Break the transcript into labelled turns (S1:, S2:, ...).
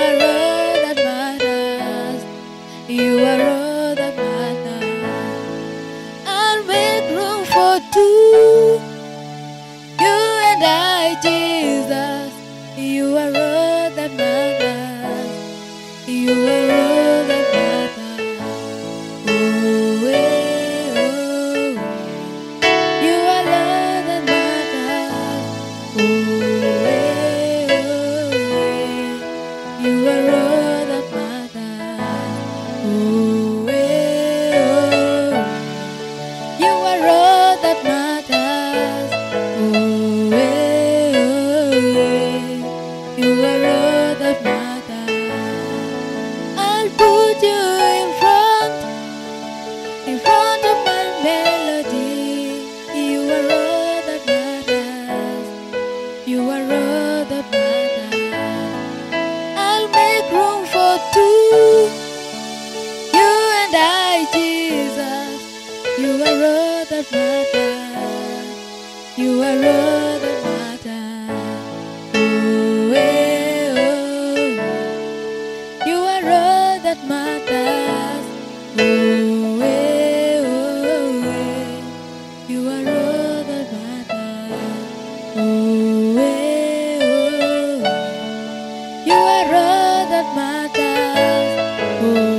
S1: are all that matters. You are all that matters. I'll make room for two. You and I, Jesus. You are all that matters. You are all that matters. Oh, oh. You are all that matters. Oh, you are all that matters. Oh, you are all that matters. Oh, you are all that matters. I'll put you in front of my melody. You are all that matters. You are all that matters. I'll make room for two. You and I, Jesus. You are all that matters. You are all that matters. Oh, you are all that matters. Oh, you are all that matters. Oh, you are all that matters. Oh,